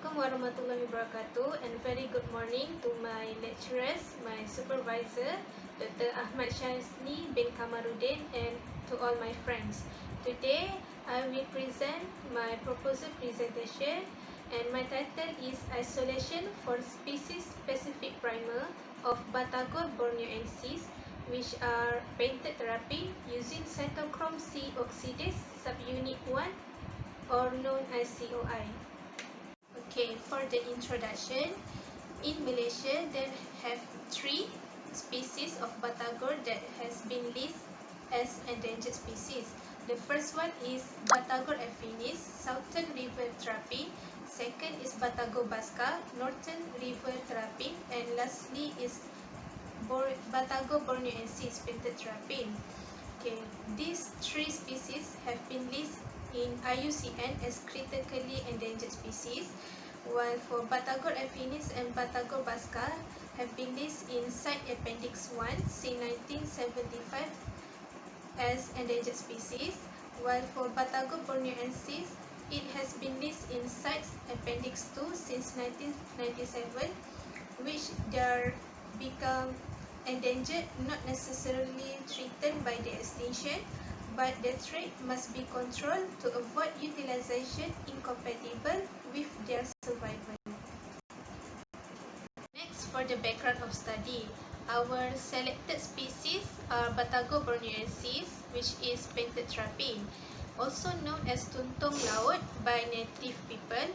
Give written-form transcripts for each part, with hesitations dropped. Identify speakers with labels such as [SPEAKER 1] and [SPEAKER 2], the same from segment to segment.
[SPEAKER 1] Assalamualaikum warahmatullahi wabarakatuh, and very good morning to my lecturers, my supervisor, Dr. Ahmad Shazni bin Kamaruddin, and to all my friends. Today, I will present my proposal presentation, and my title is Isolation for Species-Specific Primer of Batagor borneoensis, which are painted therapy using cytochrome C oxidase subunit 1, or known as COI. Okay, for the introduction, in Malaysia there have 3 species of Batagor that has been listed as endangered species. The first one is Batagor affinis, Southern River Terrapin. Second is Batagor basca, Northern River Terrapin, and lastly is Batagor borneoensis, painted terrapin. Okay, these 3 species have been listed in IUCN as critically endangered species, while for Batagor affinis and Batagor basca have been listed in Site Appendix 1 since 1975 as endangered species, while for Batagor borneoensis it has been listed in Site Appendix 2 since 1997, which they are become endangered, not necessarily threatened by the extinction, but the threat must be controlled to avoid utilization incompatible with their survival. Next, for the background of study, our selected species are Batagor borneoensis, which is painted terrapin, also known as tuntong laut by native people.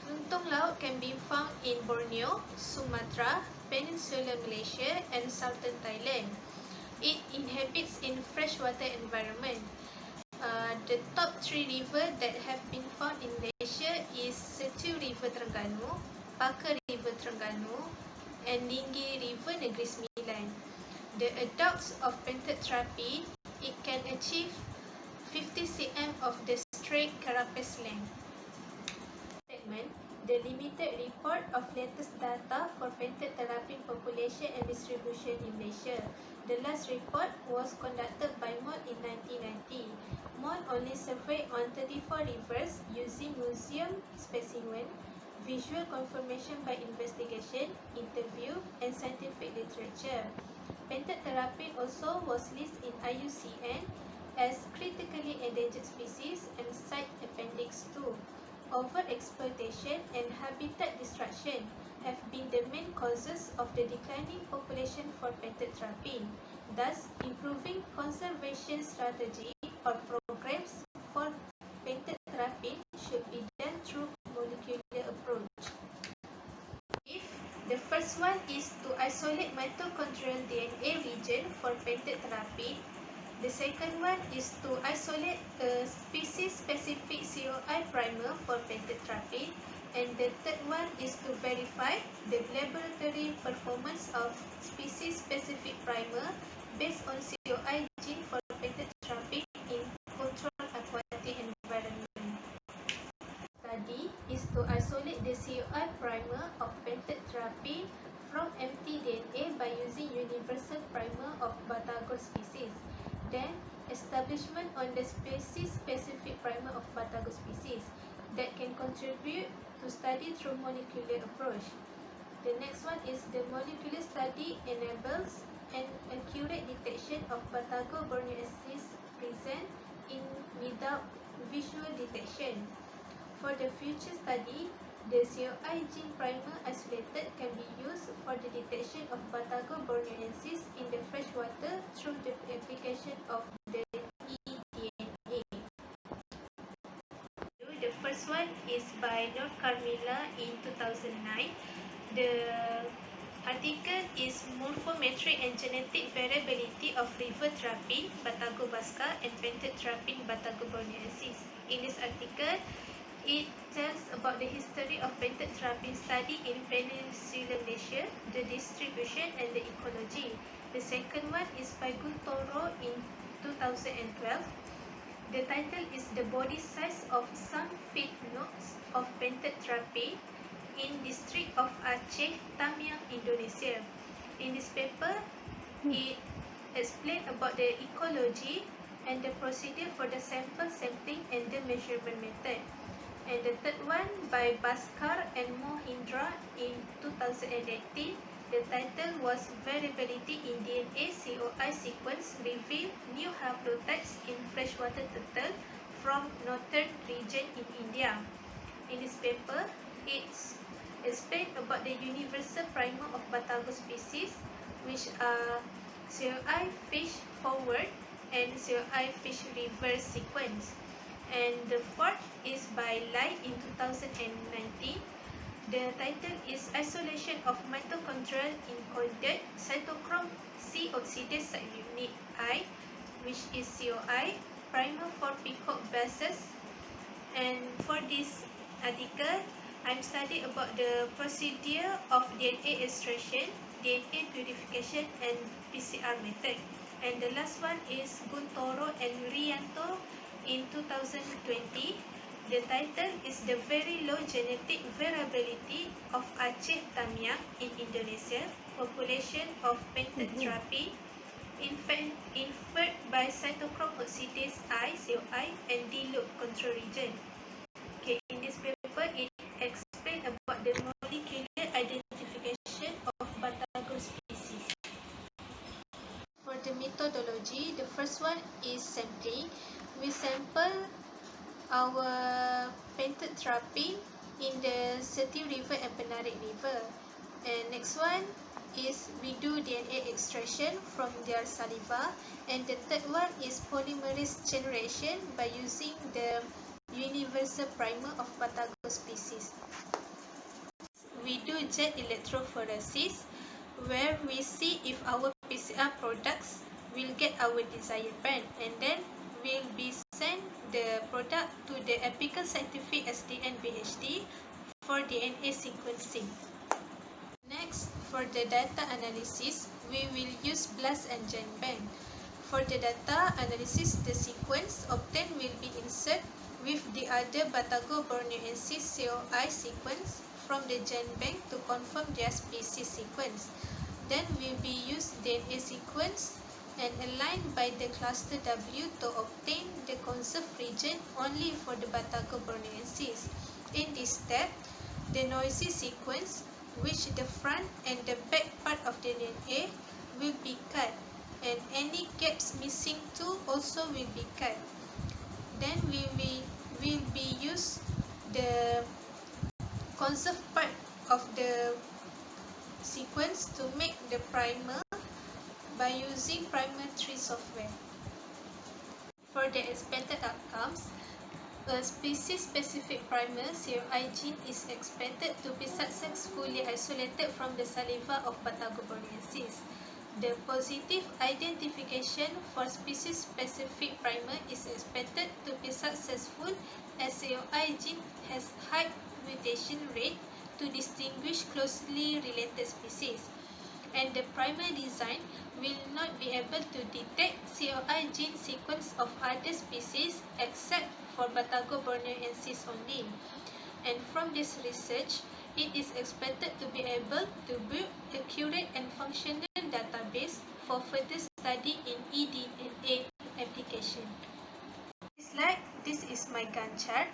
[SPEAKER 1] Tuntong laut can be found in Borneo, Sumatra, Peninsular Malaysia, and southern Thailand. It inhabits in freshwater environment. The top 3 rivers that have been found in Malaysia is Setu River Terengganu, Pakar River Terengganu, and Lingi River Negeri Sembilan. The adults of painted terrapin, it can achieve 50 cm of the straight carapace length. Segment, the limited report of latest data for painted terrapin population and distribution in Malaysia. The last report was conducted by MOD in 1990. MOD only surveyed on 34 rivers using museum specimen, visual confirmation by investigation, interview, and scientific literature. Painted terrapin also was listed in IUCN as critically endangered species and Site Appendix 2. Overexploitation and habitat destruction have been the main causes of the declining population for painted terrapin. Thus, improving conservation strategy or programs for painted terrapin should be done through molecular approach. If the first one is to isolate mitochondrial DNA region for painted terrapin, the second one is to isolate a species-specific COI primer for painted terrapin, and the third one is to verify the laboratory performance of species-specific primer based on COI gene for painted terrapin in controlled aquatic environment. Study is to isolate the COI primer of painted terrapin from empty DNA by using universal primer of Batagor species. Then, establishment on the species-specific primer of Batagor species that can contribute to study through molecular approach. The next one is the molecular study enables an accurate detection of Batagor borneoensis present in without visual detection. For the future study, the COI gene primer isolated can be used for the detection of Batagor borneoensis in the freshwater through the application of the eDNA. The first one is by North Carmilla in 2009. The article is Morphometric and Genetic Variability of River Terrapin, Batagor basca, and Painted Terrapin, Batagor borneoensis. In this article, it tells about the history of painted terrapin study in Peninsular Malaysia, the distribution and the ecology. The second one is by Guntoro in 2012. The title is The Body Size of Some Feed Notes of Painted Terrapin in District of Aceh, Tamiang, Indonesia. In this paper, it explains about the ecology and the procedure for the sample sampling and the measurement method. And the third one by Bhaskar and Mohindra in 2018. The title was Variability in DNA COI Sequence Reveal New Haplotypes in Freshwater Turtle from Northern Region in India. In this paper, it's explained about the universal primer of Batago species, which are COI fish forward and COI fish reverse sequence. And the fourth is by Lai in 2019. The title is Isolation of Mitochondrial Encoded Cytochrome C Oxidase Subunit I, which is COI, primer for peacock bases. And for this article, I'm studying about the procedure of DNA extraction, DNA purification, and PCR method. And the last one is Guntoro and Rianto in 2020. The title is The Very Low Genetic Variability of Aceh Tamiang in Indonesia, Population of Painted Therapy, inferred by cytochrome oxidase I, COI, and D-loop control region. Okay, in this paper, it explains about the molecular identification of Batago species. For the methodology, the first one is sampling. We sample our painted therapy in the Setiu River and Penarik River. And next one is we do DNA extraction from their saliva. And the third one is polymerase generation by using the universal primer of Batago species. We do jet electrophoresis, where we see if our PCR products will get our desired band, and then will be send the product to the Apical Scientific SDN BHD for DNA sequencing. Next, for the data analysis, we will use BLAST and GenBank. For the data analysis, the sequence obtained will be inserted with the other Batago borneoensis COI sequence from the GenBank to confirm their species sequence. Then will be used DNA sequence and aligned by the cluster W to obtain the conserved region only for the Batago borneoensis. In this step, the noisy sequence, which the front and the back part of the DNA will be cut, and any gaps missing too also will be cut. Then we will be use the conserved part of the sequence to make the primer by using Primer Tree software. For the expected outcomes, a species-specific primer COI gene is expected to be successfully isolated from the saliva of Batago borneoensis. The positive identification for species-specific primer is expected to be successful as COI gene has high mutation rate to distinguish closely related species, and the primer design will not be able to detect COI gene sequence of other species except for Batago borneoensis only. And from this research, it is expected to be able to build accurate and functional database for further study in eDNA application. This is my Gantt chart.